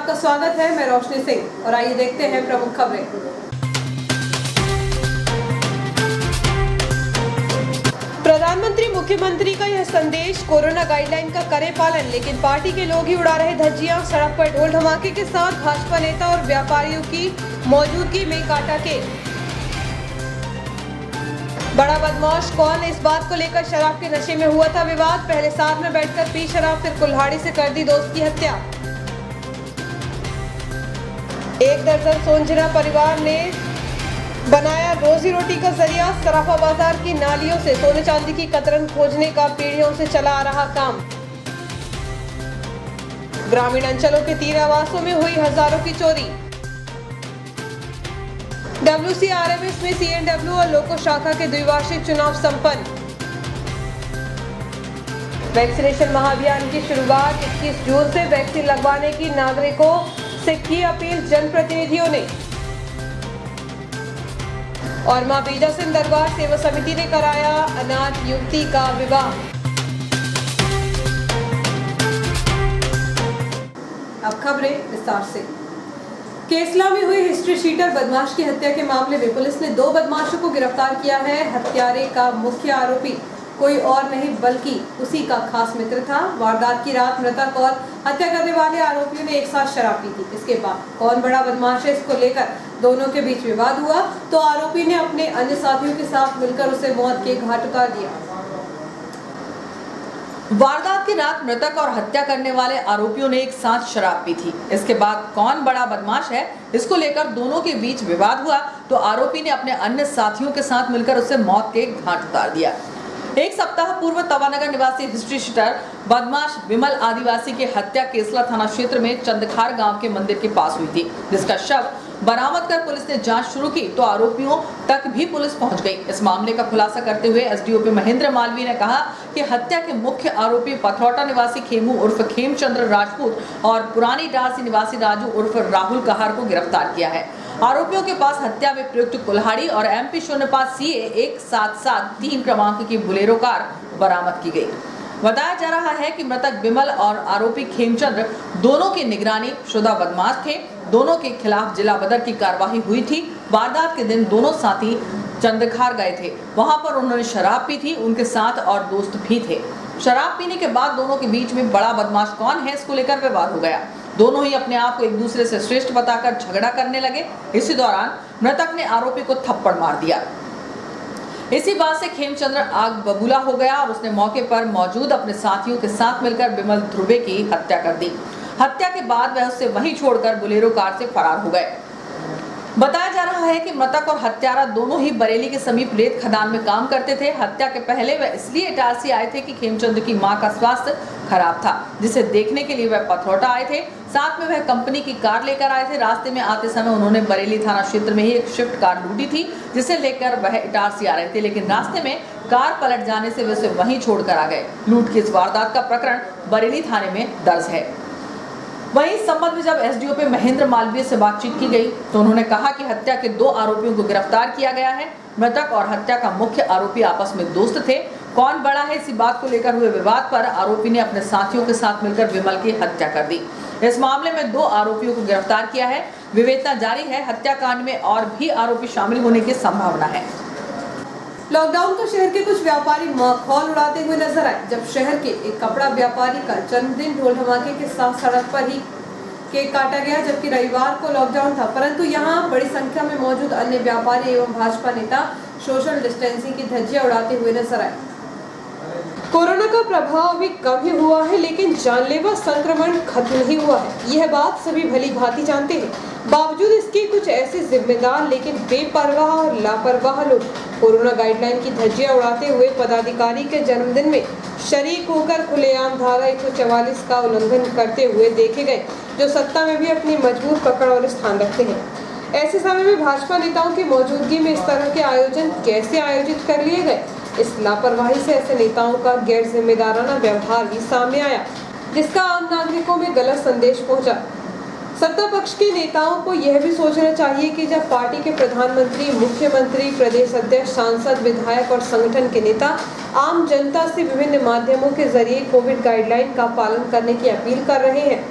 आपका स्वागत है। मैं रोशनी सिंह और आइए देखते हैं प्रमुख खबरें। प्रधानमंत्री मुख्यमंत्री का यह संदेश, कोरोना गाइडलाइन का करे पालन, लेकिन पार्टी के लोग ही उड़ा रहे धज्जियां। सड़क पर ढोल धमाके के साथ भाजपा नेता और व्यापारियों की मौजूदगी में काटा केक। बड़ा बदमाश कौन, इस बात को लेकर शराब के नशे में हुआ था विवाद। पहले साथ में बैठकर पी शराब, फिर कुल्हाड़ी से कर दी दोस्त की हत्या। एक दर्जन सोनजरा परिवार ने बनाया रोजी रोटी का जरिया। सराफा बाजार की नालियों से सोने चांदी की कतरन खोजने का पीढ़ियों से चला आ रहा काम। ग्रामीण अंचलों के 3 आवासों में हुई हजारों की चोरी। WCRMS में CNW और लोको शाखा के द्विवार्षिक चुनाव संपन्न। वैक्सीनेशन महाअभियान की शुरुआत 21 जून से वैक्सीन लगवाने की नागरिकों से की अपील जनप्रतिनिधियों ने। और मां बीजा सिंह दरबार सेवा समिति ने कराया अनाथ युवती का विवाह। अब खबरें विस्तार से। केसला में हुई हिस्ट्री शीटर बदमाश की हत्या के मामले में पुलिस ने 2 बदमाशों को गिरफ्तार किया है। हत्यारे का मुख्य आरोपी कोई और नहीं बल्कि उसी का खास मित्र था। वारदात की रात मृतक और हत्या करने वाले आरोपियों ने एक साथ शराब पी थी। इसके बाद कौन बड़ा बदमाश है, इसको लेकर दोनों के बीच विवाद हुआ तो आरोपी ने अपने अन्य साथियों के साथ मिलकर उसे मौत के घाट उतार दिया। वारदात की रात मृतक और हत्या करने वाले आरोपियों ने एक साथ शराब पी थी। इसके बाद कौन बड़ा बदमाश है, इसको लेकर दोनों के बीच विवाद हुआ तो आरोपी ने अपने अन्य साथियों के साथ मिलकर उसे मौत के घाट उतार दिया। एक सप्ताह पूर्व तवानगर निवासी हिस्ट्री शीटर बदमाश विमल आदिवासी की हत्या केसला थाना क्षेत्र में चंदखार गांव के मंदिर के पास हुई थी, जिसका शव बरामद कर पुलिस ने जांच शुरू की तो आरोपियों तक भी पुलिस पहुंच गई। इस मामले का खुलासा करते हुए एसडीओपी महेंद्र मालवीय ने कहा कि हत्या के मुख्य आरोपी पथरौटा निवासी खेमू उर्फ खेमचंद्र राजपूत और पुरानी डासी निवासी राजू उर्फ राहुल कहार को गिरफ्तार किया है। आरोपियों के पास हत्या में प्रयुक्त कुल्हाड़ी और MP05 CA 177 क्रमांक की बुलेरो कार बरामद की गई। बताया जा रहा है कि मृतक विमल और आरोपी खेमचंद्र दोनों की निगरानी शुदा बदमाश थे। दोनों के खिलाफ जिला बदर की कार्रवाई हुई थी। वारदात के दिन दोनों साथी चंदखार गए थे, वहां पर उन्होंने शराब पी थी। उनके साथ और दोस्त भी थे। शराब पीने के बाद दोनों के बीच में बड़ा बदमाश कौन है, इसको लेकर विवाद हो गया। दोनों ही अपने आप को एक दूसरे से श्रेष्ठ बताकर झगड़ा करने लगे। इसी दौरान मृतक ने आरोपी को थप्पड़ मार दिया। इसी बात से खेमचंद्र आग बबूला हो गया और उसने मौके पर मौजूद अपने साथियों के साथ मिलकर विमल ध्रुवे की हत्या कर दी। हत्या के बाद वह उसे वहीं छोड़कर बुलेरो कार से फरार हो गए। बताया जा रहा है कि मृतक और हत्यारा दोनों ही बरेली के समीप रेत खदान में काम करते थे। हत्या के पहले वह इसलिए इटारसी आए थे कि खेमचंद्र की मां का स्वास्थ्य खराब था, जिसे देखने के लिए वह पथरौटा आए थे। साथ में वह कंपनी की कार लेकर आए थे। रास्ते में आते समय उन्होंने बरेली थाना क्षेत्र में ही एक स्विफ्ट कार लूटी थी, जिसे लेकर वह इटारसी आ रहे थे, लेकिन रास्ते में कार पलट जाने से वे उसे वहीं छोड़कर आ गए। लूट की इस वारदात का प्रकरण बरेली थाने में दर्ज है। वहीं इस संबंध में जब एसडीओपी महेंद्र मालवीय से बातचीत की गई तो उन्होंने कहा कि हत्या के 2 आरोपियों को गिरफ्तार किया गया है। मृतक और हत्या का मुख्य आरोपी आपस में दोस्त थे। कौन बड़ा है, इसी बात को लेकर हुए विवाद पर आरोपी ने अपने साथियों के साथ मिलकर विमल की हत्या कर दी। इस मामले में 2 आरोपियों को गिरफ्तार किया है। विवेचना जारी है। हत्याकांड में और भी आरोपी शामिल होने की संभावना है। लॉकडाउन का शहर के कुछ व्यापारी मखौल उड़ाते हुए नजर आए, जब शहर के एक कपड़ा व्यापारी का जन्मदिन ढोल धमाके के साथ सड़क पर ही केक काटा गया, जबकि रविवार को लॉकडाउन था। परंतु यहां बड़ी संख्या में मौजूद अन्य व्यापारी एवं भाजपा नेता सोशल डिस्टेंसिंग की धज्जियां उड़ाते हुए नजर आए। कोरोना का प्रभाव भी कम ही हुआ है, लेकिन जानलेवा संक्रमण खत्म नहीं हुआ है। यह बात सभी भली भांति जानते हैं। बावजूद इसके कुछ ऐसे जिम्मेदार लेकिन बेपरवाह और लापरवाह लोग कोरोना गाइडलाइन की धज्जियां उड़ाते हुए पदाधिकारी के जन्मदिन में शरीक होकर खुलेआम धारा 144 का उल्लंघन करते हुए देखे गए, जो सत्ता में भी अपनी मजबूत पकड़ और स्थान रखते हैं। ऐसे समय में भाजपा नेताओं की मौजूदगी में इस तरह के आयोजन कैसे आयोजित कर लिए गए? इस लापरवाही से ऐसे नेताओं का गैर जिम्मेदाराना व्यवहार भी सामने आया, जिसका आम नागरिकों में गलत संदेश पहुंचा। सत्ता पक्ष के नेताओं को यह भी सोचना चाहिए कि जब पार्टी के प्रधानमंत्री, मुख्यमंत्री, प्रदेश अध्यक्ष, सांसद, विधायक और संगठन के नेता आम जनता से विभिन्न माध्यमों के जरिए कोविड गाइडलाइन का पालन करने की अपील कर रहे हैं,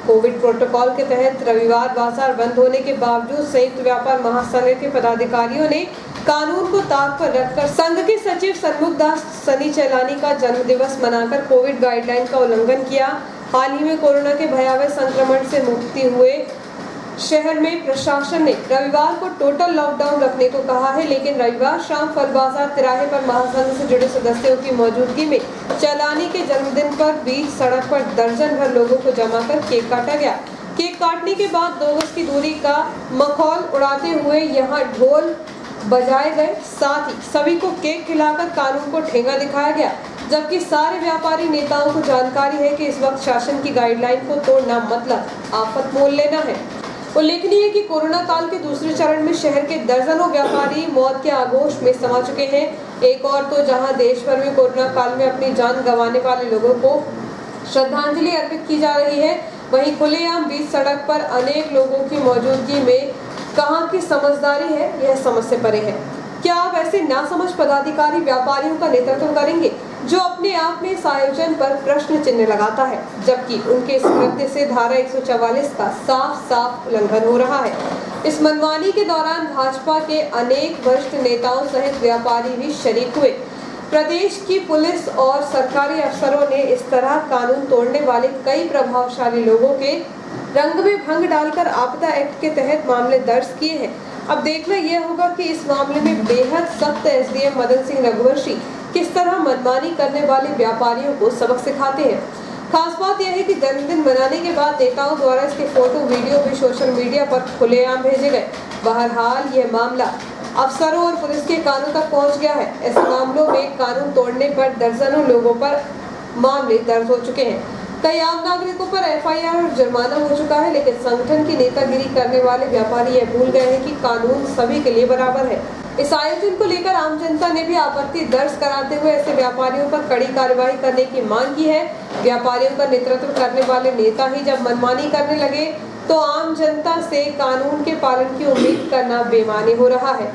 कोविड प्रोटोकॉल के तहत रविवार बाजार बंद होने के बावजूद संयुक्त व्यापार महासंघ के पदाधिकारियों ने कानून को ताक पर रखकर संघ के सचिव सन्मुख दास सनी चैलानी का जन्मदिवस मनाकर कोविड गाइडलाइन का उल्लंघन किया। हाल ही में कोरोना के भयावह संक्रमण से मुक्ति हुए शहर में प्रशासन ने रविवार को टोटल लॉकडाउन रखने को कहा है, लेकिन रविवार शाम फल बाजार तिराहे पर महासंघ से जुड़े सदस्यों की मौजूदगी में चैलानी के जन्मदिन पर बीच सड़क पर दर्जन भर लोगों को जमा कर केक काटा गया। केक काटने के बाद 2 गज की दूरी का मखौल उड़ाते हुए यहां ढोल बजाए गए, साथ ही सभी को केक खिलाकर कानून को ठेंगा दिखाया गया। जबकि सारे व्यापारी नेताओं को जानकारी है कि इस वक्त शासन की गाइडलाइन को तोड़ना मतलब आफत मोल लेना है। उल्लेखनीय है कि कोरोना काल के दूसरे चरण में शहर के दर्जनों व्यापारी मौत के आगोश में समा चुके हैं। एक और तो जहां देश भर में कोरोना काल में अपनी जान गंवाने वाले लोगों को श्रद्धांजलि अर्पित की जा रही है, वहीं खुलेआम बीच सड़क पर अनेक लोगों की मौजूदगी में कहां की समझदारी है, यह समझ से परे है। क्या आप ऐसे नासमझ पदाधिकारी व्यापारियों का नेतृत्व करेंगे जो अपने आप में इस आयोजन पर प्रश्न चिन्ह लगाता है, जबकि उनके इस कृत्य से धारा 144 का साफ उल्लंघन हो रहा है। इस मनमानी के दौरान भाजपा के अनेक वरिष्ठ नेताओं सहित व्यापारी भी शरीक हुए। प्रदेश की पुलिस और सरकारी अफसरों ने इस तरह कानून तोड़ने वाले कई प्रभावशाली लोगों के रंग में भंग डालकर आपदा एक्ट के तहत मामले दर्ज किए हैं। अब देखना यह होगा कि इस मामले में बेहद सख्त एसडीएम मदन सिंह रघुवंशी किस तरह मनमानी करने वाले व्यापारियों को सबक सिखाते हैं। खास बात यह है कि जन्मदिन मनाने के बाद नेताओं द्वारा इसके फोटो वीडियो भी सोशल मीडिया पर खुलेआम भेजे गए। बहरहाल यह मामला अफसरों और पुलिस के कानों तक पहुंच गया है। ऐसे मामलों में कानून तोड़ने पर दर्जनों लोगों पर मामले दर्ज हो चुके हैं। कई आम नागरिकों पर एफआईआर और जुर्माना हो चुका है, लेकिन संगठन की नेतागिरी करने वाले व्यापारी यह भूल गए हैं कि कानून सभी के लिए बराबर है। इस आयोजन को लेकर आम जनता ने भी आपत्ति दर्ज कराते हुए ऐसे व्यापारियों पर कड़ी कार्रवाई करने की मांग की है। व्यापारियों का नेतृत्व करने वाले नेता ही जब मनमानी करने लगे तो आम जनता से कानून के पालन की उम्मीद करना बेमानी हो रहा है।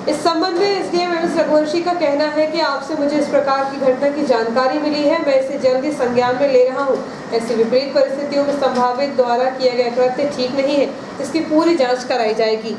इस संबंध में एसडीएम एस रघुवंशी का कहना है कि आपसे मुझे इस प्रकार की घटना की जानकारी मिली है, मैं इसे जल्द ही संज्ञान में ले रहा हूं। ऐसी विपरीत परिस्थितियों में संभावित द्वारा किया गया कृत्य ठीक नहीं है, इसकी पूरी जांच कराई जाएगी।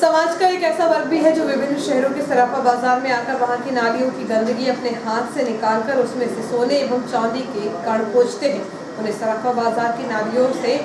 समाज का एक ऐसा वर्ग भी है जो विभिन्न शहरों के सराफा बाजार में आकर वहां की नालियों की गंदगी अपने हाथ से निकालकर उसमें से सोने एवं चांदी के कण खोजते हैं। उन्हें सराफा बाजार की नालियों से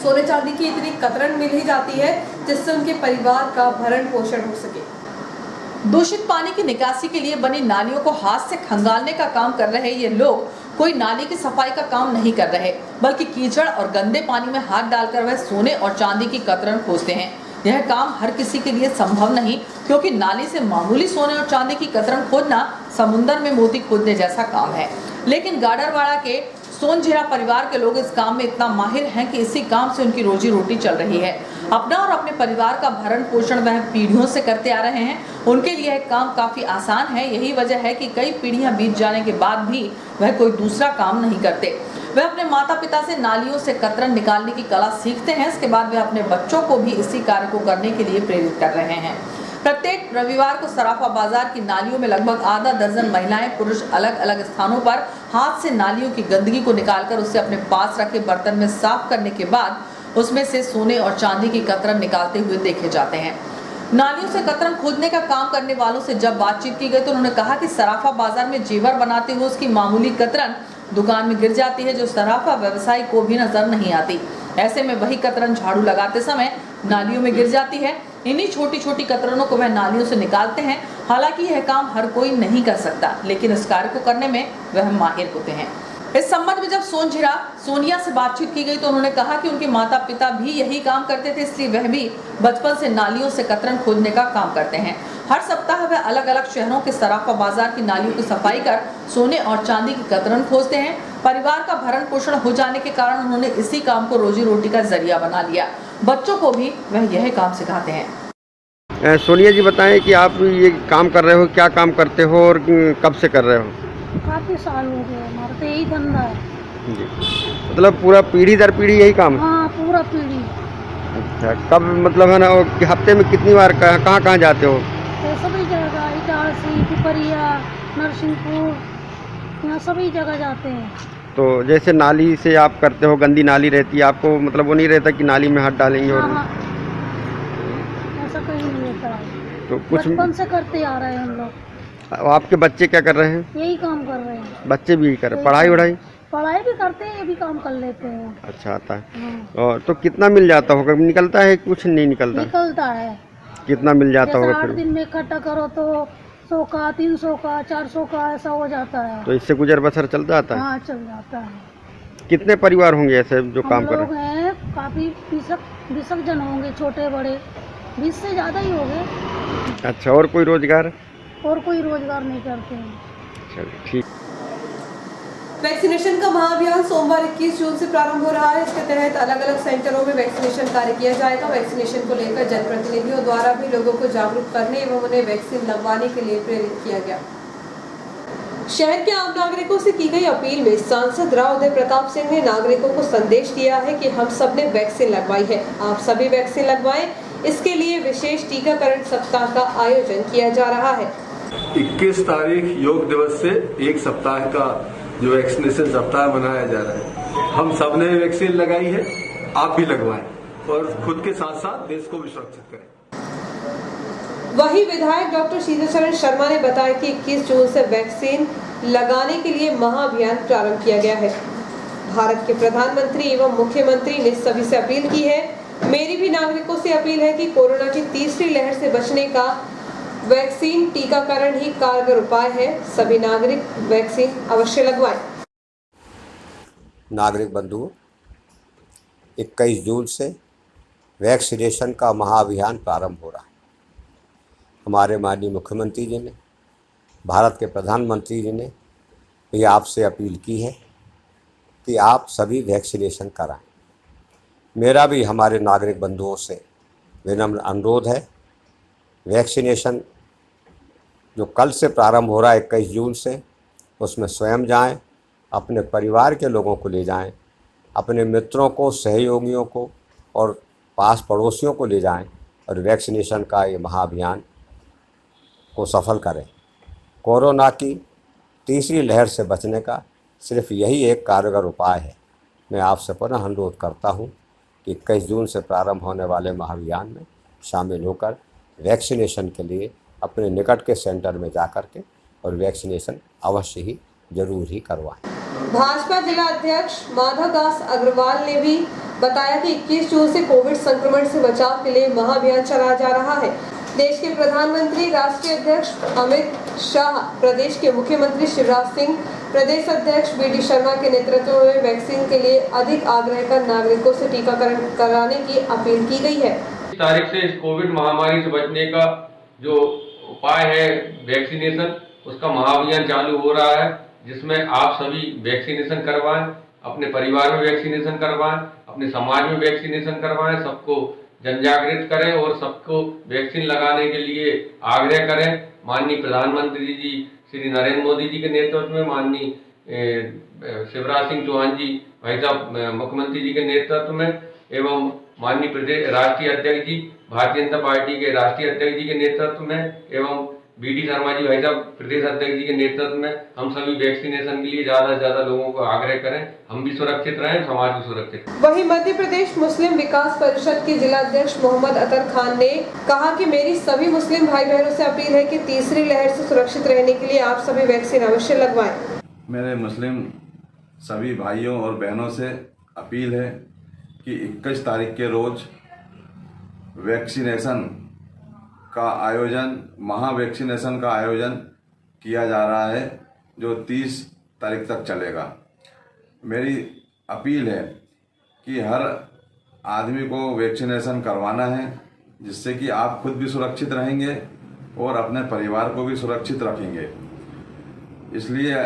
सोने चांदी की इतनी कतरन मिल ही जाती है जिससे उनके परिवार का भरण पोषण हो सके। दूषित पानी की निकासी के लिए बनी नालियों को हाथ से खंगालने का काम कर रहे ये लोग कोई नाली की सफाई का काम नहीं कर रहे, बल्कि कीचड़ और गंदे पानी में हाथ डालकर वह सोने और चांदी की कतरन खोजते हैं। यह काम हर किसी के लिए संभव नहीं, क्योंकि नाली से मामूली सोने और चांदी की कतरन खोदना समुद्र में मोती खोदने जैसा काम है। लेकिन गाडरवाड़ा के सोनझेरा परिवार के लोग इस काम में इतना माहिर हैं कि इसी काम से उनकी रोजी रोटी चल रही है। अपना और अपने परिवार का भरण पोषण वह पीढ़ियों से करते आ रहे हैं। उनके लिए यह काम काफी आसान है। यही वजह है कि कई पीढ़ियां बीत जाने के बाद भी वह कोई दूसरा काम नहीं करते। वह अपने माता पिता से नालियों से कतरन निकालने की कला सीखते हैं। इसके बाद वे अपने बच्चों को भी इसी कार्य को करने के लिए प्रेरित कर रहे हैं। प्रत्येक रविवार को सराफा बाजार की नालियों में लगभग आधा दर्जन महिलाएं पुरुष अलग अलग स्थानों पर हाथ से नालियों की गंदगी को निकालकर उसे अपने पास रखे बर्तन में साफ करने के बाद उसमें से सोने और चांदी की कतरन निकालते हुए देखे जाते हैं। नालियों से कतरन खोदने का काम करने वालों से जब बातचीत की गई तो उन्होंने कहा कि सराफा बाजार में जेवर बनाते हुए उसकी मामूली कतरन दुकान में गिर जाती है, जो सराफा व्यवसायी को भी नजर नहीं आती। ऐसे में वही कतरन झाड़ू लगाते समय नालियों में गिर जाती है। इन्हीं छोटी छोटी कतरनों को वह नालियों से निकालते हैं। हालांकि यह काम हर कोई नहीं कर सकता, लेकिन इस कार्य को करने में वह माहिर होते हैं। इस संबंध में जब सोनिया से बातचीत की गई तो उन्होंने कहा कि उनके माता पिता भी यही काम करते थे, इसलिए वह भी बचपन से नालियों से कतरन खोदने का काम करते हैं। हर सप्ताह वह अलग अलग शहरों के सराफा बाजार की नालियों की सफाई कर सोने और चांदी की कतरन खोजते हैं। परिवार का भरण पोषण हो जाने के कारण उन्होंने इसी काम को रोजी रोटी का जरिया बना लिया। बच्चों को भी वह यह काम सिखाते हैं। सोनिया जी बताएं कि आप ये काम कर रहे हो, क्या काम करते हो और कब से कर रहे हो? काफ़ी साल हो गए, हमारा तो यही धंधा है जी, मतलब पूरा पीढ़ी दर पीढ़ी यही काम है? हाँ, पूरा पीढ़ी। अच्छा, कब मतलब है ना, कि हफ्ते में कितनी बार कहाँ कहाँ जाते हो? तो सभी जगह, इटारसी, पिपरिया, नरसिंहपुर, यहाँ सभी जगह जाते हैं। तो जैसे नाली से आप करते हो, गंदी नाली रहती है, आपको मतलब वो नहीं रहता कि नाली में हाथ डालेंगे? और हाँ, ऐसा कहीं नहीं होता है, तो कुछ बचपन से करते आ रहे हैं हम लोग। आपके बच्चे क्या कर रहे हैं? यही काम कर रहे हैं। बच्चे भी यही कर रहे हैं? यही पढ़ाई? पढ़ाई भी करते हैं, ये भी काम कर लेते हैं। अच्छा, आता है। हाँ, और तो कितना मिल जाता होगा? निकलता है कुछ नहीं निकलता? निकलता है। कितना मिल जाता जैसे होगा 8 फिर? दिन में इकट्ठा करो तो 100 का, 300 का, 400 का ऐसा हो जाता है। तो इससे गुजर बसर चल जाता है? हाँ, चल जाता है। कितने परिवार होंगे ऐसे जो काम हम कर लोग रहे हैं काफ़ी 20 जन होंगे, छोटे बड़े 20 से ज़्यादा ही होंगे। हैं? अच्छा, और कोई रोजगार? और कोई रोजगार नहीं करते हैं। चलिए ठीक। वैक्सीनेशन का महाअभियान सोमवार 21 जून से प्रारंभ हो रहा है। इसके तहत अलग अलग सेंटरों में वैक्सीनेशन कार्य किया जाएगा। वैक्सीनेशन को लेकर जनप्रतिनिधियों द्वारा भी लोगों को जागरूक करने एवं उन्हें वैक्सीन लगवाने के लिए प्रेरित किया गया। शहर के आम नागरिकों से की गई अपील में सांसद राव उदय प्रताप सिंह ने नागरिकों को संदेश दिया है कि हम सब ने वैक्सीन लगवाई है, आप सभी वैक्सीन लगवाएं। इसके लिए विशेष टीकाकरण सप्ताह का आयोजन किया जा रहा है। 21 तारीख योग दिवस से एक सप्ताह का जो वैक्सीनेशन सप्ताह मनाया जा रहा है, हम सब ने वैक्सीन लगाई है, आप भी लगवाएं और खुद के साथ साथ देश को भी सुरक्षित करें। वहीं विधायक डॉक्टर शीतलचरण शर्मा ने बताया कि 21 जून से वैक्सीन लगाने के लिए महाअभियान प्रारंभ किया गया है। भारत के प्रधानमंत्री एवं मुख्यमंत्री ने सभी से अपील की है। मेरी भी नागरिकों से अपील है कि कोरोना की तीसरी लहर से बचने का वैक्सीन टीकाकरण ही कारगर उपाय है। सभी नागरिक वैक्सीन अवश्य लगवाएं। नागरिक बंधुओं, 21 जून से वैक्सीनेशन का महाअभियान प्रारंभ हो रहा है। हमारे माननीय मुख्यमंत्री जी ने, भारत के प्रधानमंत्री जी ने ये आपसे अपील की है कि आप सभी वैक्सीनेशन कराएं। मेरा भी हमारे नागरिक बंधुओं से विनम्र अनुरोध है, वैक्सीनेशन जो कल से प्रारंभ हो रहा है 21 जून से, उसमें स्वयं जाएं, अपने परिवार के लोगों को ले जाएं, अपने मित्रों को, सहयोगियों को और पास पड़ोसियों को ले जाएं और वैक्सीनेशन का ये महाअभियान को सफल करें। कोरोना की तीसरी लहर से बचने का सिर्फ यही एक कारगर उपाय है। मैं आपसे पुनः अनुरोध करता हूं कि 21 जून से प्रारंभ होने वाले महाअभियान में शामिल होकर वैक्सीनेशन के लिए अपने निकट के सेंटर में जाकर के और वैक्सीनेशन अवश्य ही जरूर ही करवाएं। भाजपा जिला अध्यक्ष माधव दास अग्रवाल ने भी बताया कि 21 जून से कोविड संक्रमण से बचाव के लिए महाअभियान चलाया जा रहा है। देश के प्रधानमंत्री, राष्ट्रीय अध्यक्ष अमित शाह, प्रदेश के मुख्यमंत्री शिवराज सिंह, प्रदेश अध्यक्ष बीडी शर्मा के नेतृत्व में वैक्सीन के लिए अधिक आग्रह कर नागरिकों से टीकाकरण कराने की अपील की गई है। इस तारीख से इस कोविड महामारी से बचने का जो उपाय है वैक्सीनेशन, उसका महाअभियान चालू हो रहा है, जिसमें आप सभी वैक्सीनेशन करवाएं, अपने परिवार में वैक्सीनेशन करवाएं, अपने समाज में वैक्सीनेशन करवाएं, सबको जनजागृत करें और सबको वैक्सीन लगाने के लिए आग्रह करें। माननीय प्रधानमंत्री जी श्री नरेंद्र मोदी जी के नेतृत्व में, माननीय शिवराज सिंह चौहान जी भाई साहब मुख्यमंत्री जी के नेतृत्व में एवं माननीय प्रदेश राष्ट्रीय अध्यक्ष जी, भारतीय जनता पार्टी के राष्ट्रीय अध्यक्ष जी के नेतृत्व में एवं बीडी शर्मा जी भाई साहब प्रदेश अध्यक्ष जी के नेतृत्व में हम सभी वैक्सीनेशन के लिए ज्यादा से ज्यादा लोगों को आग्रह करें। हम भी सुरक्षित रहें, समाज भी सुरक्षित रहें। वहीं मध्य प्रदेश मुस्लिम विकास परिषद के जिला अध्यक्ष मोहम्मद अतर खान ने कहा कि मेरी सभी मुस्लिम भाई बहनों से अपील है कि तीसरी लहर से सुरक्षित रहने के लिए आप सभी वैक्सीन अवश्य लगवाएं। मेरे मुस्लिम सभी भाइयों और बहनों से अपील है कि 21 तारीख के रोज वैक्सीनेशन का आयोजन, महा वैक्सीनेशन का आयोजन किया जा रहा है, जो 30 तारीख तक चलेगा। मेरी अपील है कि हर आदमी को वैक्सीनेशन करवाना है, जिससे कि आप खुद भी सुरक्षित रहेंगे और अपने परिवार को भी सुरक्षित रखेंगे। इसलिए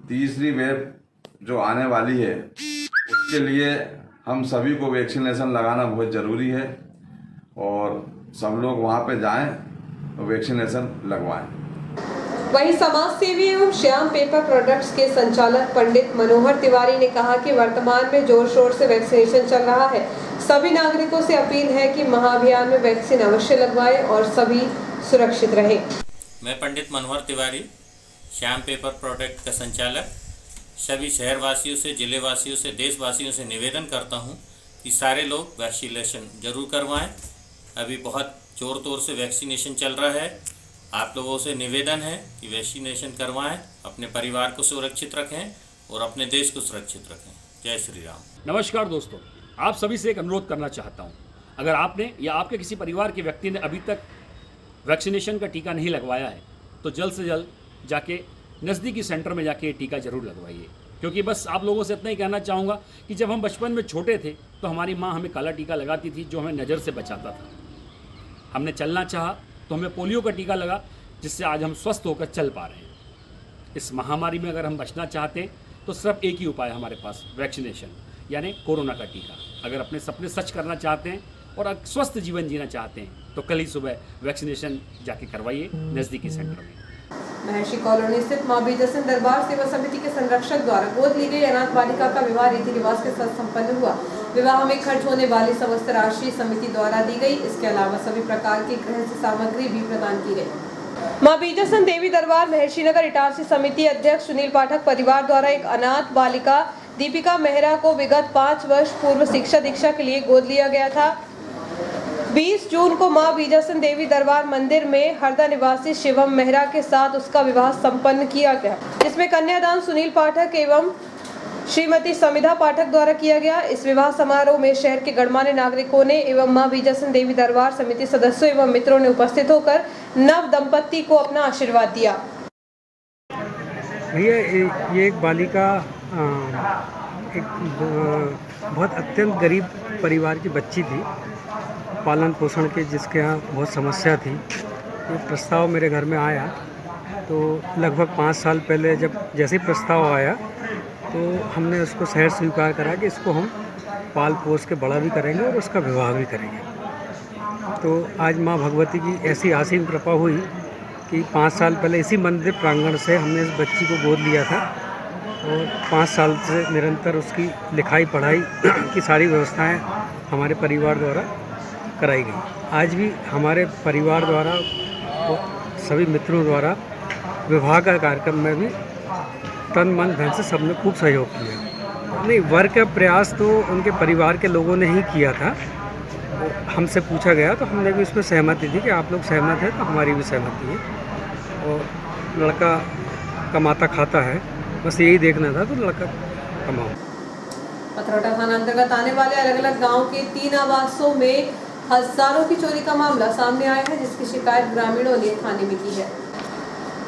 तीसरी वेव जो आने वाली है, उसके लिए हम सभी को वैक्सीनेशन लगाना बहुत ज़रूरी है और सब लोग वहाँ पे जाएं और वैक्सीनेशन लगवाएं। वहीं समाज सेवी एवं श्याम पेपर प्रोडक्ट्स के संचालक पंडित मनोहर तिवारी ने कहा कि वर्तमान में जोर शोर से वैक्सीनेशन चल रहा है। सभी नागरिकों से अपील है कि महाअभियान में वैक्सीन अवश्य लगवाएं और सभी सुरक्षित रहें। मैं पंडित मनोहर तिवारी, श्याम पेपर प्रोडक्ट का संचालक, सभी शहरवासियों से, जिलेवासियों से, देशवासियों से निवेदन करता हूं कि सारे लोग वैक्सीनेशन जरूर करवाएं। अभी बहुत जोर तोर से वैक्सीनेशन चल रहा है। आप लोगों से निवेदन है कि वैक्सीनेशन करवाएं, अपने परिवार को सुरक्षित रखें और अपने देश को सुरक्षित रखें। जय श्री राम। नमस्कार दोस्तों, आप सभी से एक अनुरोध करना चाहता हूं। अगर आपने या आपके किसी परिवार के व्यक्ति ने अभी तक वैक्सीनेशन का टीका नहीं लगवाया है तो जल्द से जल्द जाके नज़दीकी सेंटर में जाके टीका ज़रूर लगवाइए। क्योंकि बस आप लोगों से इतना ही कहना चाहूँगा कि जब हम बचपन में छोटे थे तो हमारी माँ हमें काला टीका लगाती थी, जो हमें नज़र से बचाता था। हमने चलना चाहा तो हमें पोलियो का टीका लगा, जिससे आज हम स्वस्थ होकर चल पा रहे हैं। इस महामारी में अगर हम बचना चाहते हैं तो सिर्फ एक ही उपाय है हमारे पास, वैक्सीनेशन, यानी कोरोना का टीका। अगर अपने सपने सच करना चाहते हैं और स्वस्थ जीवन जीना चाहते हैं तो कल ही सुबह वैक्सीनेशन जाके करवाइए नज़दीकी सेंटर में। महर्षि कॉलोनी स्थित मां बीजासन दरबार सेवा समिति के संरक्षक द्वारा गोद ली गई अनाथ बालिका का विवाह रीति रिवाज के साथ संपन्न हुआ। विवाह में खर्च होने वाली समस्त राशि समिति द्वारा दी गई। इसके अलावा सभी प्रकार की गृह सामग्री भी प्रदान की गई। मां बीजासन देवी दरबार महर्षि नगर इटारसी समिति अध्यक्ष सुनील पाठक परिवार द्वारा एक अनाथ बालिका दीपिका मेहरा को विगत 5 वर्ष पूर्व शिक्षा दीक्षा के लिए गोद लिया गया था। 20 जून को मां बीजासन देवी दरबार मंदिर में हरदा निवासी शिवम मेहरा के साथ उसका विवाह संपन्न किया गया, जिसमें कन्यादान सुनील पाठक एवं श्रीमती समिधा पाठक द्वारा किया गया। इस विवाह समारोह में शहर के गणमान्य नागरिकों ने एवं मां बीजासन देवी दरबार समिति सदस्यों एवं मित्रों ने उपस्थित होकर नव दंपति को अपना आशीर्वाद दिया। भैया ये एक बालिका बहुत अत्यंत गरीब परिवार की बच्ची थी, पालन पोषण के, जिसके यहाँ बहुत समस्या थी। ये प्रस्ताव मेरे घर में आया तो लगभग 5 साल पहले जैसे ही प्रस्ताव आया तो हमने उसको सहर्ष स्वीकार करा कि इसको हम पाल पोस के बड़ा भी करेंगे और उसका विवाह भी करेंगे। तो आज माँ भगवती की ऐसी असीम कृपा हुई कि 5 साल पहले इसी मंदिर प्रांगण से हमने इस बच्ची को गोद लिया था और 5 साल से निरंतर उसकी लिखाई पढ़ाई की सारी व्यवस्थाएं हमारे परिवार द्वारा कराई गई। आज भी हमारे परिवार द्वारा और सभी मित्रों द्वारा विवाह का कार्यक्रम में भी तन मन धन से सबने खूब सहयोग किया। नहीं, वर का प्रयास तो उनके परिवार के लोगों ने ही किया था। हमसे पूछा गया तो हमने भी उसमें सहमति दी कि आप लोग सहमत हैं तो हमारी भी सहमति है। और लड़का कमाता खाता है, बस यही देखना था, तो लड़का कमाओ। पथरौटा थाना अंतर्गत आने वाले अलग अलग गाँव के 3 आवासों में हजारों की चोरी का मामला सामने आया है, जिसकी शिकायत ग्रामीणों ने थाने में की है।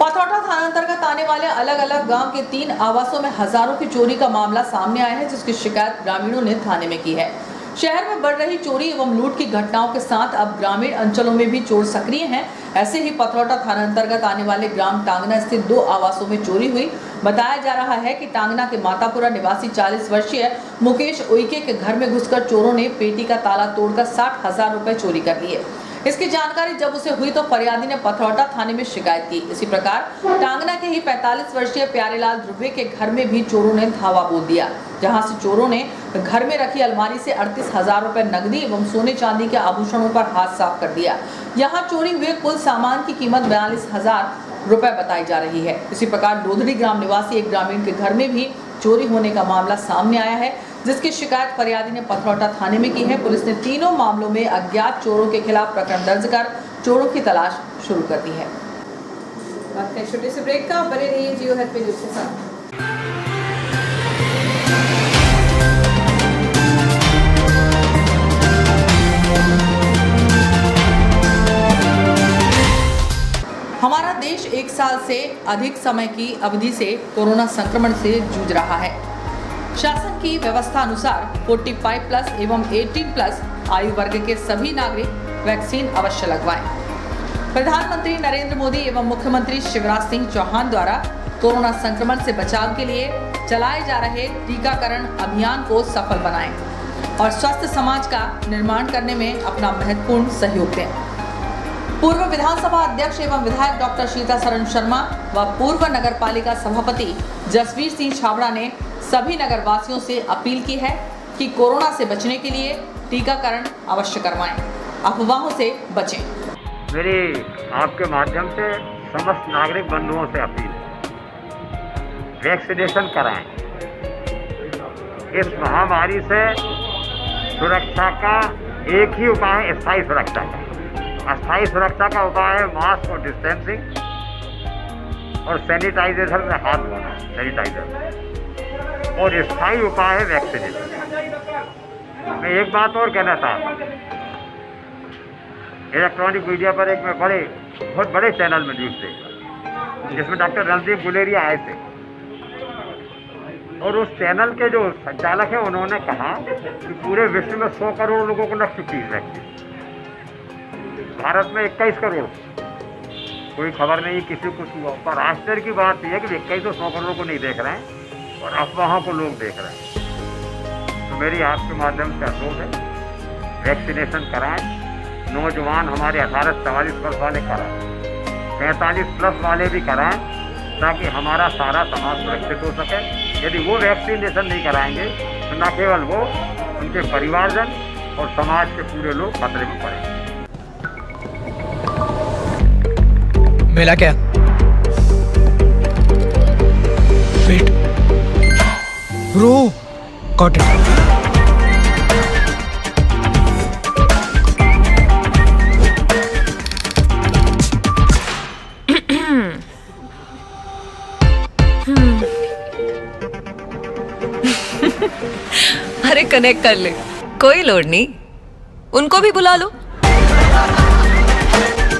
पथरौटा थाना अंतर्गत आने वाले अलग अलग गांव के 3 आवासों में हजारों की चोरी का मामला सामने आया है, जिसकी शिकायत ग्रामीणों ने थाने में की है। शहर में बढ़ रही चोरी एवं लूट की घटनाओं के साथ अब ग्रामीण अंचलों में भी चोर सक्रिय हैं। ऐसे ही पथरौटा थाना अंतर्गत आने वाले ग्राम टांगना स्थित 2 आवासों में चोरी हुई। बताया जा रहा है कि टांगना के मातापुरा निवासी 40 वर्षीय मुकेश उइके के घर में घुसकर चोरों ने पेटी का ताला तोड़कर 60,000 रुपए चोरी कर लिए। इसकी जानकारी जब उसे हुई तो फरियादी ने पथरौटा थाने में शिकायत की। इसी प्रकार टांगना के ही 45 वर्षीय प्यारेलाल ध्रुवे के घर में भी चोरों ने धावा बोल दिया, जहां से चोरों ने घर में रखी अलमारी से 38,000 रुपए नकदी एवं सोने चांदी के आभूषणों पर हाथ साफ कर दिया। यहाँ चोरी हुए कुल सामान की कीमत 42,000 रुपए बताई जा रही है। इसी प्रकार लोधड़ी ग्राम निवासी एक ग्रामीण के घर में भी चोरी होने का मामला सामने आया है, जिसकी शिकायत फरियादी ने पथरौटा थाने में की है। पुलिस ने तीनों मामलों में अज्ञात चोरों के खिलाफ प्रकरण दर्ज कर चोरों की तलाश शुरू कर दी है। बात करें छोटे से ब्रेक का, बने रहिए जियो हेल्थ न्यूज के साथ। अधिक समय की अवधि से कोरोना संक्रमण से जूझ रहा है। शासन की व्यवस्था अनुसार 45 प्लस एवं 18 प्लस आयु वर्ग के सभी नागरिक वैक्सीन अवश्य लगवाएं। प्रधानमंत्री नरेंद्र मोदी एवं मुख्यमंत्री शिवराज सिंह चौहान द्वारा कोरोना संक्रमण से बचाव के लिए चलाए जा रहे टीकाकरण अभियान को सफल बनाएं और स्वस्थ समाज का निर्माण करने में अपना महत्वपूर्ण सहयोग दें। पूर्व विधानसभा अध्यक्ष एवं विधायक डॉक्टर सीतासरण शर्मा व पूर्व नगरपालिका सभापति जसवीर सिंह छाबड़ा ने सभी नगर वासियों से अपील की है कि कोरोना से बचने के लिए टीकाकरण अवश्य करवाएं, अफवाहों से बचें। मेरी आपके माध्यम से समस्त नागरिक बंधुओं से अपील है, वैक्सीनेशन कराएं। इस महामारी से सुरक्षा का एक ही उपाय है, स्थायी सुरक्षा का। अस्थायी सुरक्षा का उपाय है मास्क और डिस्टेंसिंग और सैनिटाइजेशन में हाथ धोना, सैनिटाइजर। और स्थायी उपाय है वैक्सीनेशन। मैं एक बात और कहना चाहता हूँ, इलेक्ट्रॉनिक मीडिया पर एक मैं बहुत बड़े चैनल में न्यूज़ देखा जिसमें डॉक्टर रणदीप गुलेरिया आए थे और उस चैनल के जो संचालक हैं उन्होंने कहा कि पूरे विश्व में 100 करोड़ लोगों को लग चुकी है वैक्सीन, भारत में 21 करोड़। कोई खबर नहीं किसी कुछ हुआ, पर आश्चर्य की बात यह है कि 21 तो 100 करोड़ को नहीं देख रहे हैं और अफवाहों को लोग देख रहे हैं। तो मेरी आपके माध्यम से अनुरोध है, वैक्सीनेशन कराएं। नौजवान हमारे 18 से 44 वर्ष वाले कराएं, 45 प्लस वाले भी कराएं, ताकि हमारा सारा समाज सुरक्षित हो सके। यदि वो वैक्सीनेशन नहीं कराएंगे तो न केवल वो, उनके परिवारजन और समाज के पूरे लोग खतरे में पड़ेंगे। मिला क्या? वेट, रो, कॉटन। अरे कनेक्ट कर ले, कोई लोड नहीं, उनको भी बुला लो।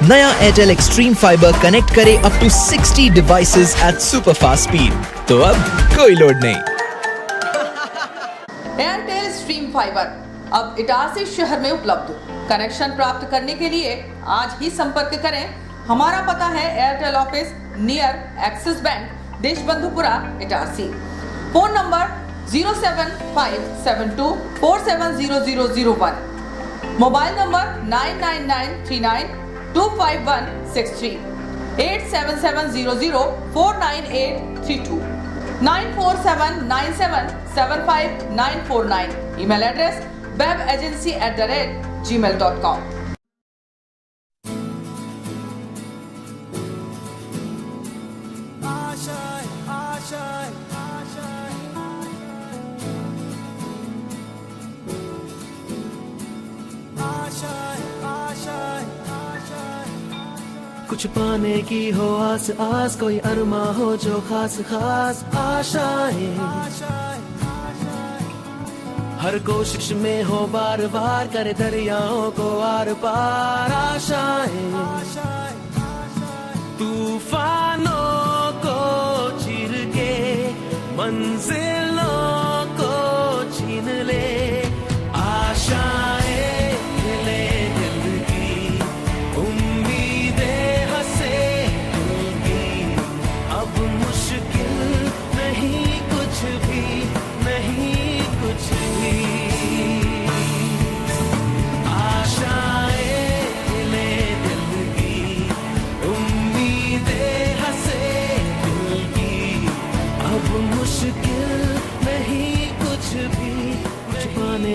नया एयरटेल एक्सट्रीम फाइबर कनेक्ट करे up to 60 devices at super fast speed, तो अब कोई लोड नहीं। एयरटेल स्ट्रीम फाइबर अब इटारसी शहर में उपलब्ध। कनेक्शन प्राप्त करने के लिए आज ही संपर्क करें। हमारा पता है Airtel office near Axis bank, Deshbandhupura, Itarsi. Phone number 07572470001, mobile number 9993925163, 8770049832, 9479775949, email address webagency@gmail.com। कुछ पाने की हो आस आस, कोई अरमा हो जो खास खास आशाएं, हर कोशिश में हो बार बार, करे दरियाओं को आर पार आशाएं, तूफानों को चीर के मंजिलों को छीन ले आशाएं।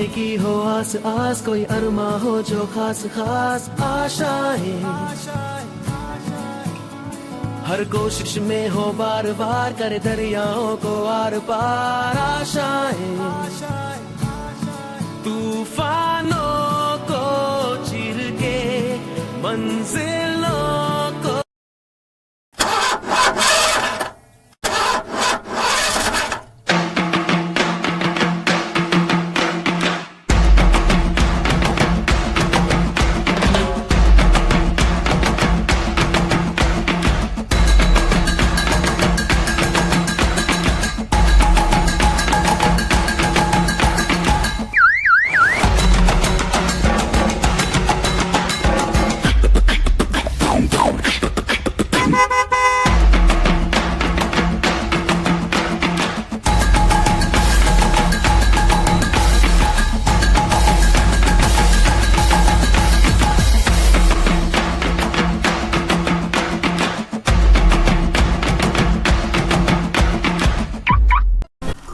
की हो आस आस, कोई अरमा हो जो खास खास आशाएं, हर कोशिश में हो बार बार, करे दरियाओं को आर पार आशाएं, तूफानों को चीर के मंजिलों को।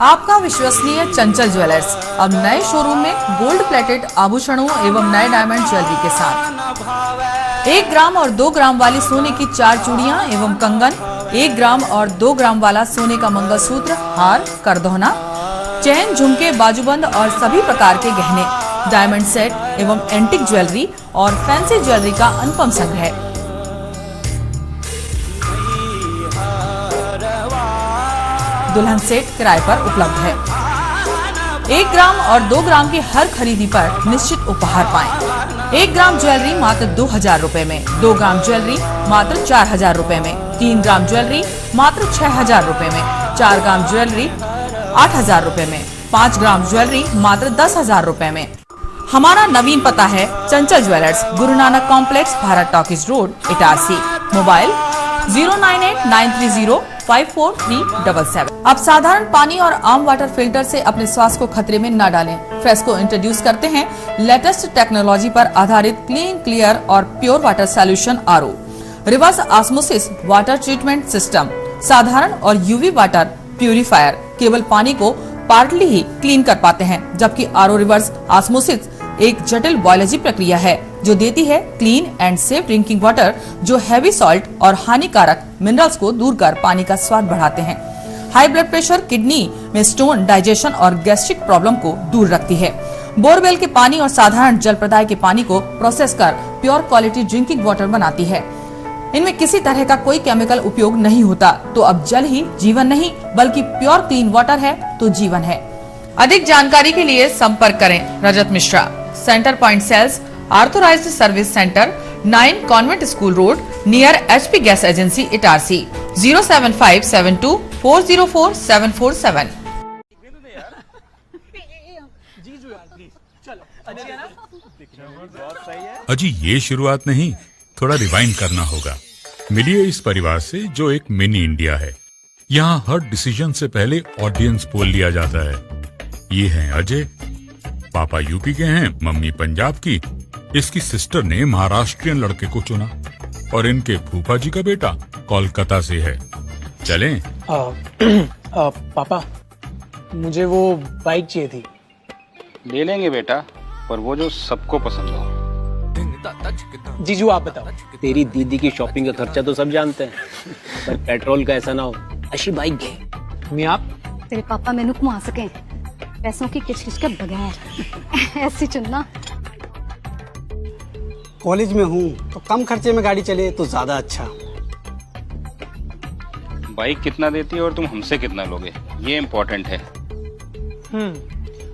आपका विश्वसनीय चंचल ज्वेलर्स अब नए शोरूम में गोल्ड प्लेटेड आभूषणों एवं नए डायमंड ज्वेलरी के साथ 1 ग्राम और 2 ग्राम वाली सोने की 4 चूड़ियां एवं कंगन, 1 ग्राम और 2 ग्राम वाला सोने का मंगलसूत्र, हार, करदौना, चैन, झुमके, बाजूबंद और सभी प्रकार के गहने, डायमंड सेट एवं एंटिक ज्वेलरी और फैंसी ज्वेलरी का अनुपम संग्रह। दुल्हन सेट किराए पर उपलब्ध है। 1 ग्राम और 2 ग्राम की हर खरीदी पर निश्चित उपहार पाएं। 1 ग्राम ज्वेलरी मात्र 2000 रुपए में, 2 ग्राम ज्वेलरी मात्र 4000 रुपए में, 3 ग्राम ज्वेलरी मात्र 6000 रुपए में, 4 ग्राम ज्वेलरी 8000 रुपए में, 5 ग्राम ज्वेलरी मात्र 10,000 रुपए में। हमारा नवीन पता है चंचल jewellers, Guru Nanak complex, Bharat talkies road, Itarsi. Mobile 09893054377। अब साधारण पानी और आम वाटर फिल्टर से अपने स्वास्थ्य को खतरे में न डालें। फ्रेस्को इंट्रोड्यूस करते हैं लेटेस्ट टेक्नोलॉजी पर आधारित क्लीन, क्लियर और pure water solution RO, reverse osmosis water treatment system, साधारण और यूवी वाटर प्यूरिफायर केवल पानी को पार्टली ही क्लीन कर पाते हैं, जबकि आरओ रिवर्स ऑस्मोसिस एक जटिल बायोलॉजी प्रक्रिया है जो देती है clean and safe drinking water जो हैवी सॉल्ट और हानिकारक मिनरल्स को दूर कर पानी का स्वाद बढ़ाते हैं। हाई ब्लड प्रेशर, किडनी में स्टोन, डाइजेशन और गैस्ट्रिक प्रॉब्लम को दूर रखती है। बोरवेल के पानी और साधारण जल प्रदाय के पानी को प्रोसेस कर प्योर क्वालिटी ड्रिंकिंग वाटर बनाती है। इनमें किसी तरह का कोई केमिकल उपयोग नहीं होता। तो अब जल ही जीवन नहीं बल्कि प्योर क्लीन वाटर है तो जीवन है। अधिक जानकारी के लिए संपर्क करें Rajat Mishra, centre point sales, authorised service centre, 9 convent school road, near HP gas agency, Itarsi. 07572404747। अजी ये शुरुआत नहीं, थोड़ा रिवाइंड करना होगा। मिलिए इस परिवार से जो एक मिनी इंडिया है। यहाँ हर डिसीजन से पहले ऑडियंस पोल लिया जाता है। ये हैं अजय, पापा यूपी के हैं, मम्मी पंजाब की। इसकी सिस्टर ने महाराष्ट्रियन लड़के को चुना और इनके फूफा जी का बेटा कोलकाता से है। चलें? पापा मुझे वो बाइक चाहिए थी। ले लेंगे बेटा, पर वो जो सबको पसंद हो। जीजू आप बताओ। तेरी दीदी की शॉपिंग का खर्चा तो सब जानते हैं, पर पेट्रोल का ऐसा ना हो। अच्छी बाइक है। मैं आप तेरे पापा मैंने घुमा सके पैसों की किचकिच के बगैर ऐसी चुनना। कॉलेज में हूँ तो कम खर्चे में गाड़ी चले तो ज्यादा अच्छा। बाइक कितना देती है और तुम हमसे कितना लोगे, ये इम्पोर्टेंट है।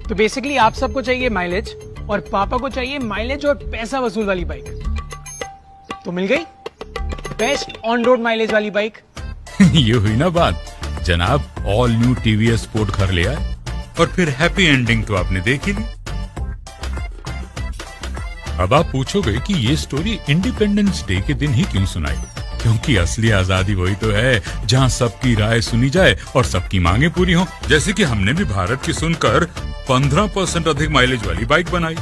तो बेसिकली आप सबको चाहिए माइलेज और पापा को चाहिए माइलेज और पैसा वसूल वाली बाइक। तो मिल गई बेस्ट ऑन रोड माइलेज वाली बाइक। ये हुई ना बात। जनाब ऑल न्यू TVS स्पोर्ट घर ले आए और फिर हैप्पी एंडिंग तो आपने देख ही ली। अब आप पूछोगे कि ये स्टोरी इंडिपेंडेंस डे के दिन ही क्यों सुनाई, क्योंकि असली आजादी वही तो है जहां सबकी राय सुनी जाए और सबकी मांगे पूरी हो। जैसे कि हमने भी भारत की सुनकर 15% अधिक माइलेज वाली बाइक बनाई।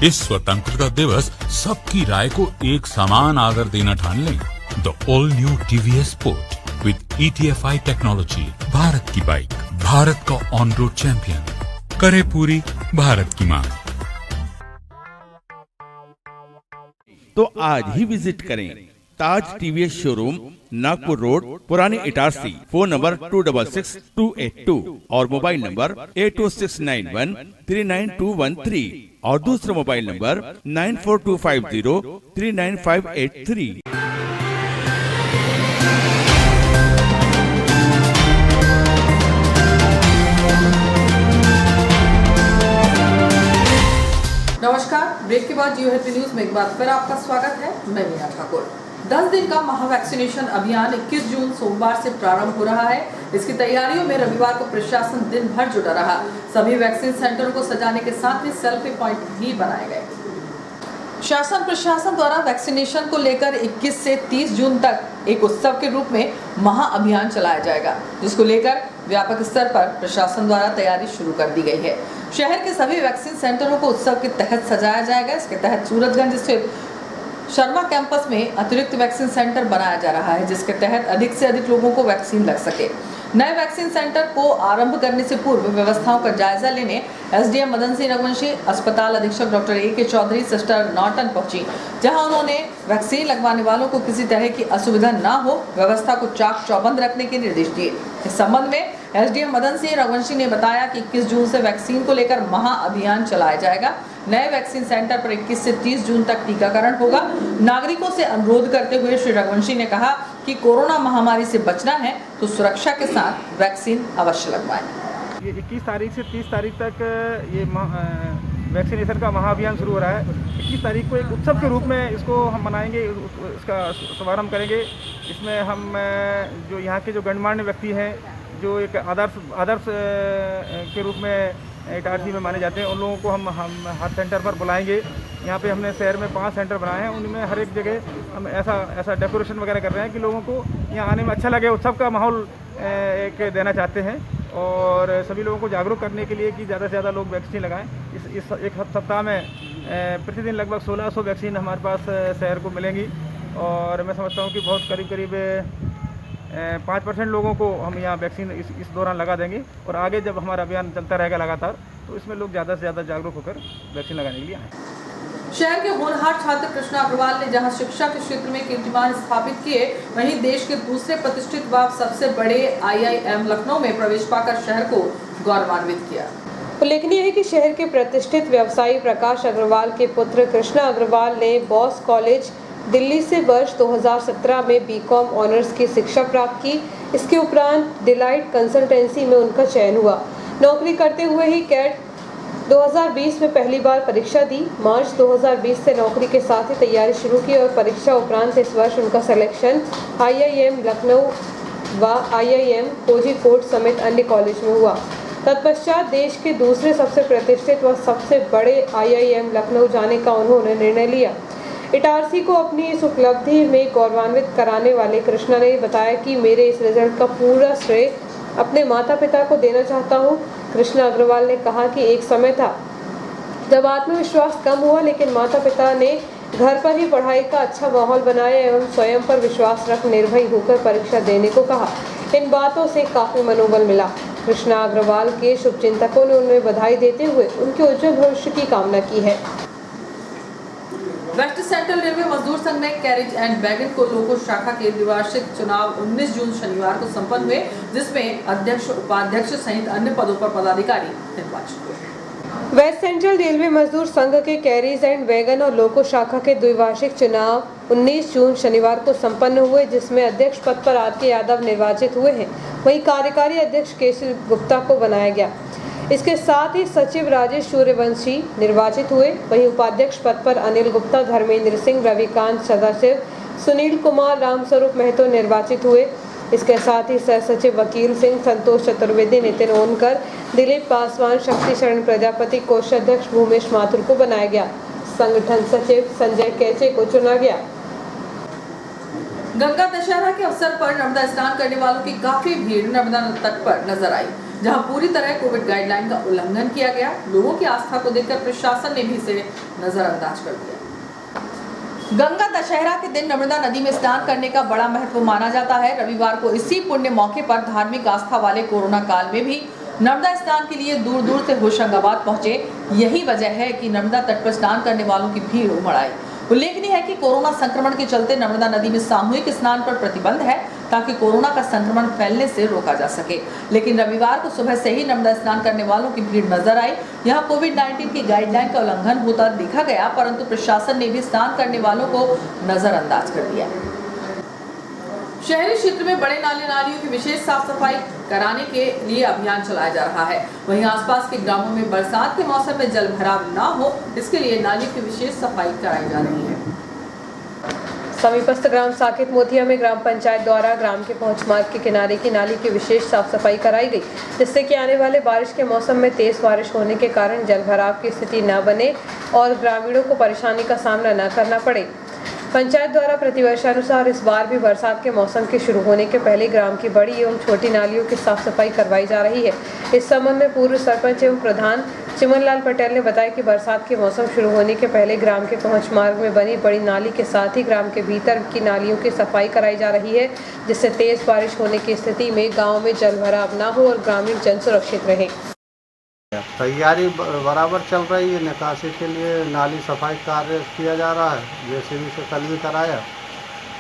इस स्वतंत्रता दिवस सबकी राय को एक समान आदर देना ठान लें। The all new TVS sport with ETFI technology, Bharat की बाइक, भारत का ऑन रोड चैंपियन, करे पूरी भारत की मांग। तो आज ही विजिट करें ताज TVS शोरूम, नागपुर रोड, पुरानी इटारसी। फोन नंबर 266282 और मोबाइल नंबर 80691392213 और दूसरा मोबाइल नंबर 9425039583। नमस्कार, ब्रेक के बाद जियो हेल्थ न्यूज में एक बार फिर आपका स्वागत है। मैं मीना ठाकुर। 10 दिन का महा वैक्सीनेशन अभियान 21 जून सोमवार से प्रारंभ हो रहा है। इसकी तैयारियों में रविवार को प्रशासन दिन भर जुटा रहा। सभी वैक्सीन सेंटरों को सजाने के साथ ही सेल्फी पॉइंट भी बनाए गए। शासन प्रशासन द्वारा वैक्सीनेशन को लेकर 21 से 30 जून तक एक उत्सव के रूप में महा अभियान चलाया जाएगा, जिसको लेकर व्यापक स्तर पर प्रशासन द्वारा तैयारी शुरू कर दी गई है। शहर के सभी वैक्सीन सेंटरों को उत्सव के तहत सजाया जाएगा। इसके तहत सूरतगंज स्थित शर्मा कैंपस में अतिरिक्त वैक्सीन सेंटर बनाया जा रहा है, जिसके तहत अधिक से अधिक लोगों को वैक्सीन लग सके। नए वैक्सीन सेंटर को आरंभ करने से पूर्व व्यवस्थाओं का जायजा लेने एसडीएम मदन सिंह रघुवंशी, अस्पताल अधीक्षक doctor A K. Chaudhary, sister Norton पहुंची, जहां उन्होंने वैक्सीन लगवाने वालों को किसी तरह की असुविधा न हो, व्यवस्था को चाक चौबंद रखने के निर्देश दिए। इस संबंध में एसडीएम मदन सिंह रघुवंशी ने बताया कि 21 जून से वैक्सीन को लेकर महाअभियान चलाया जाएगा। नए वैक्सीन सेंटर पर 21 से 30 जून तक टीकाकरण होगा। नागरिकों से अनुरोध करते हुए श्री रघुवंशी ने कहा कि कोरोना महामारी से बचना है तो सुरक्षा के साथ वैक्सीन अवश्य लगवाएं। ये 21 तारीख से 30 तारीख तक ये वैक्सीनेशन का महाअभियान शुरू हो रहा है। 21 तारीख को एक उत्सव के रूप में इसको हम मनाएंगे, इसका शुभारंभ करेंगे। इसमें हम जो यहाँ के जो गणमान्य व्यक्ति हैं, जो एक आदर्श के रूप में इटारसी में माने जाते हैं, उन लोगों को हम हर सेंटर पर बुलाएंगे। यहाँ पे हमने शहर में 5 सेंटर बनाए हैं, उनमें हर एक जगह हम ऐसा डेकोरेशन वगैरह कर रहे हैं कि लोगों को यहाँ आने में अच्छा लगे, उत्सव का माहौल एक देना चाहते हैं और सभी लोगों को जागरूक करने के लिए कि ज़्यादा से ज़्यादा लोग वैक्सीन लगाएं। इस एक सप्ताह में प्रतिदिन लगभग 1600 वैक्सीन हमारे पास शहर को मिलेंगी और मैं समझता हूँ कि बहुत करीब 5% लोगों को हम यहाँ वैक्सीन इस दौरान लगा देंगे और आगे जब हमारा अभियान चलता रहेगा लगातार तो इसमें लोग ज़्यादा से ज़्यादा जागरूक होकर वैक्सीन लगाने के लिए आए। शहर के होनहार छात्र कृष्णा अग्रवाल ने जहां शिक्षा के क्षेत्र में कीर्तिमान स्थापित किए, वहीं देश के दूसरे प्रतिष्ठित व सबसे बड़े IIM लखनऊ में प्रवेश पाकर शहर को गौरवान्वित किया। उल्लेखनीय है कि शहर के प्रतिष्ठित व्यवसायी प्रकाश अग्रवाल के पुत्र कृष्णा अग्रवाल ने बॉस कॉलेज दिल्ली से वर्ष 2017 में बीकॉम ऑनर्स की शिक्षा प्राप्त की। इसके उपरांत डिलाइट कंसल्टेंसी में उनका चयन हुआ। नौकरी करते हुए ही कैट 2020 में पहली बार परीक्षा दी। मार्च 2020 से नौकरी के साथ ही तैयारी शुरू की और परीक्षा उपरांत इस वर्ष उनका सिलेक्शन IIM लखनऊ व IIM कोझीकोड समेत अन्य कॉलेज में हुआ। तत्पश्चात देश के दूसरे सबसे प्रतिष्ठित व सबसे बड़े IIM लखनऊ जाने का उन्होंने निर्णय लिया। इटारसी को अपनी इस उपलब्धि में गौरवान्वित कराने वाले कृष्णा ने बताया कि मेरे इस रिजल्ट का पूरा श्रेय अपने माता पिता को देना चाहता हूं। कृष्णा अग्रवाल ने कहा कि एक समय था जब आत्मविश्वास कम हुआ, लेकिन माता पिता ने घर पर ही पढ़ाई का अच्छा माहौल बनाया एवं स्वयं पर विश्वास रख निर्भय होकर परीक्षा देने को कहा। इन बातों से काफी मनोबल मिला। कृष्णा अग्रवाल के शुभचिंतकों ने उन्हें बधाई देते हुए उनके उज्जवल भविष्य की कामना की है। वेस्ट सेंट्रल रेलवे मजदूर संघ ने कैरेज एंड वैगन को लोको शाखा के द्विवार्षिक चुनाव 19 जून शनिवार को संपन्न हुए, जिसमें अध्यक्ष, उपाध्यक्ष सहित अन्य पदों पर पदाधिकारी निर्वाचित हुए। वेस्ट सेंट्रल रेलवे मजदूर संघ के कैरेज एंड वैगन और लोको शाखा के द्विवार्षिक चुनाव 19 जून शनिवार को संपन्न हुए, जिसमें अध्यक्ष पद पर आर.के. यादव निर्वाचित हुए हैं। वहीं कार्यकारी अध्यक्ष केशव गुप्ता को बनाया गया। इसके साथ ही सचिव राजेश सूर्यवंशी निर्वाचित हुए। वहीं उपाध्यक्ष पद पर अनिल गुप्ता, धर्मेंद्र सिंह, रविकांत सदाशिव, सुनील कुमार, रामस्वरूप महतो निर्वाचित हुए। इसके साथ ही सह सचिव वकील सिंह, संतोष चतुर्वेदी, नितिन ओनकर, दिलीप पासवान, शक्ति शरण प्रजापति, कोषाध्यक्ष भूमेश माथुर को बनाया गया। संगठन सचिव संजय कैचे को चुना गया। गंगा दशहरा के अवसर पर नर्मदा स्नान करने वालों की काफी भीड़ नर्मदा तट पर नजर आई, जहां पूरी तरह कोविड गाइडलाइन का उल्लंघन किया गया। लोगों की आस्था को देखकर प्रशासन ने भी इसे नजरअंदाज कर दिया। गंगा दशहरा के दिन नर्मदा नदी में स्नान करने का बड़ा महत्व माना जाता है। रविवार को इसी पुण्य मौके पर धार्मिक आस्था वाले कोरोना काल में भी नर्मदा स्नान के लिए दूर दूर से होशंगाबाद पहुंचे। यही वजह है कि नर्मदा तट पर स्नान करने वालों की भीड़ उमड़ आई। उल्लेखनीय है कि कोरोना संक्रमण के चलते नर्मदा नदी में सामूहिक स्नान पर प्रतिबंध है, ताकि कोरोना का संक्रमण फैलने से रोका जा सके। लेकिन रविवार को सुबह से ही नर्मदा स्नान करने वालों की भीड़ नजर आई। यहां कोविड-19 की गाइडलाइन का उल्लंघन होता देखा गया, परंतु प्रशासन ने भी स्नान करने वालों को नजरअंदाज कर दिया। शहरी क्षेत्र में बड़े नाले नालियों की विशेष साफ सफाई कराने के लिए अभियान चलाया जा रहा है। वहीं आसपास के ग्रामों में बरसात के मौसम में जल भराव न हो, इसके लिए नालियों की विशेष सफाई कराई जा रही है। समीपस्थ ग्राम साकेत मोतिया में ग्राम पंचायत द्वारा ग्राम के पहुंच मार्ग के किनारे की नाली की विशेष साफ सफाई कराई गई, जिससे कि आने वाले बारिश के मौसम में तेज बारिश होने के कारण जल भराव की स्थिति न बने और ग्रामीणों को परेशानी का सामना न करना पड़े। पंचायत द्वारा प्रतिवर्षानुसार इस बार भी बरसात के मौसम के शुरू होने के पहले ग्राम की बड़ी एवं छोटी नालियों की साफ सफाई करवाई जा रही है। इस संबंध में पूर्व सरपंच एवं प्रधान चिमनलाल पटेल ने बताया कि बरसात के मौसम शुरू होने के पहले ग्राम के पहुंच मार्ग में बनी बड़ी नाली के साथ ही ग्राम के भीतर की नालियों की सफाई कराई जा रही है, जिससे तेज बारिश होने की स्थिति में गांव में जल भराव न हो और ग्रामीण जन सुरक्षित रहे। तैयारी बराबर चल रही है। निकासी के लिए नाली सफाई कार्य किया जा रहा है, जेसीबी से कल भी कराया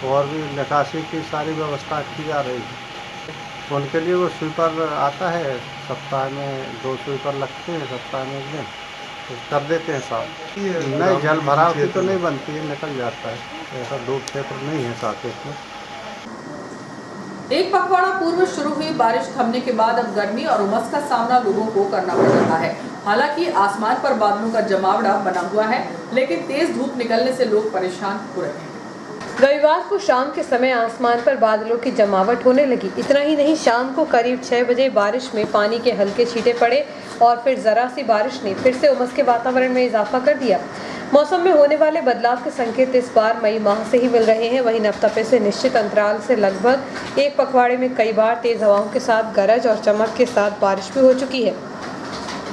और भी निकासी की सारी व्यवस्था की जा रही है। उनके लिए वो स्वीपर आता है, सप्ताह में 2 स्वीपर लगते हैं, सप्ताह में 1 दिन तो कर देते हैं साफ। नहीं, जल भराव की तो नहीं बनती है, निकल जाता है। ऐसा डूब क्षेत्र नहीं है साकेत में। एक पखवाड़ा पूर्व शुरू हुई बारिश थमने के बाद अब गर्मी और उमस का सामना लोगों को करना पड़ रहा है। हालांकि आसमान पर बादलों का जमावड़ा बना हुआ है, लेकिन तेज धूप निकलने से लोग परेशान हो रहे हैं। रविवार को शाम के समय आसमान पर बादलों की जमावट होने लगी। इतना ही नहीं, शाम को करीब 6 बजे बारिश में पानी के हल्के छींटे पड़े और फिर जरा सी बारिश ने फिर से उमस के वातावरण में इजाफा कर दिया। मौसम में होने वाले बदलाव के संकेत इस बार मई माह से ही मिल रहे हैं। वहीं नवतपे से निश्चित अंतराल से लगभग एक पखवाड़े में कई बार तेज हवाओं के साथ गरज और चमक के साथ बारिश भी हो चुकी है,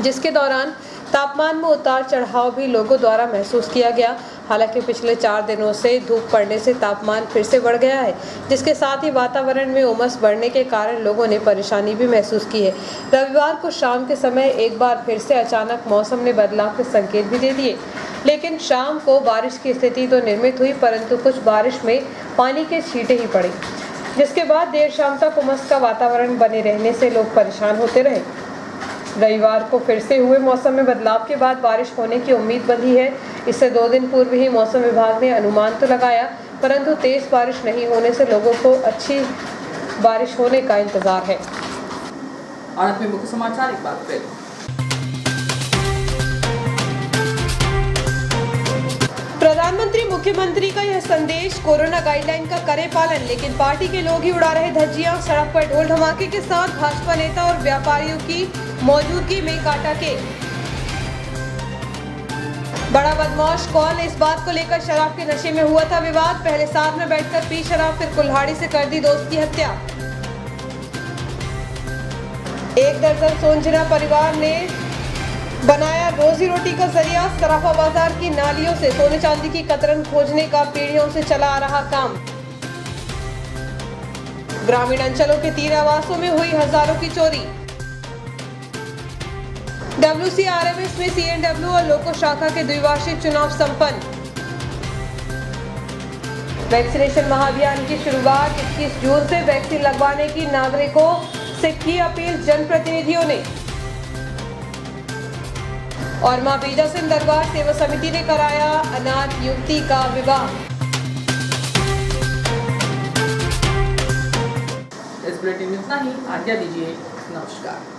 जिसके दौरान तापमान में उतार चढ़ाव भी लोगों द्वारा महसूस किया गया। हालांकि पिछले 4 दिनों से धूप पड़ने से तापमान फिर से बढ़ गया है, जिसके साथ ही वातावरण में उमस बढ़ने के कारण लोगों ने परेशानी भी महसूस की है। रविवार को शाम के समय एक बार फिर से अचानक मौसम ने बदलाव के संकेत भी दे दिए, लेकिन शाम को बारिश की स्थिति तो निर्मित हुई, परंतु कुछ बारिश में पानी के छींटे ही पड़े, जिसके बाद देर शाम तक उमस का वातावरण बने रहने से लोग परेशान होते रहे। रविवार को फिर से हुए मौसम में बदलाव के बाद बारिश होने की उम्मीद बंधी है। इससे 2 दिन पूर्व ही मौसम विभाग ने अनुमान तो लगाया, परंतु तेज बारिश नहीं होने से लोगों को अच्छी बारिश होने का इंतजार है। और अपने मुख्य समाचार एक बार फिर। प्रधानमंत्री मुख्यमंत्री का यह संदेश, कोरोना गाइडलाइन का करें पालन, लेकिन पार्टी के लोग ही उड़ा रहे धज्जियां। सड़क पर ढोल धमाके के साथ भाजपा नेता और व्यापारियों की मौजूदगी में काटा केक। बड़ा बदमाश कौन, इस बात को लेकर शराब के नशे में हुआ था विवाद। पहले साथ में बैठकर पी शराब, फिर कुल्हाड़ी से कर दी दोस्त की हत्या। 1 दर्जन सोनझिरा परिवार ने बनाया रोजी रोटी का जरिया। सराफा बाजार की नालियों से सोने चांदी की कतरन खोजने का पीढ़ियों से चला आ रहा काम। ग्रामीण अंचलों के 3 आवासों में हुई हजारों की चोरी। WCRMS में CNW और लोको शाखा के द्विवार्षिक चुनाव संपन्न। वैक्सीनेशन महाअभियान की शुरुआत 21 जून से वैक्सीन लगवाने की नागरिकों से की अपील जनप्रतिनिधियों ने। और मां बीजा सिंह दरबार सेवा समिति ने कराया अनाथ युवती का विवाह। इस बुलेटिन में इतना ही। आज्ञा दीजिए, नमस्कार।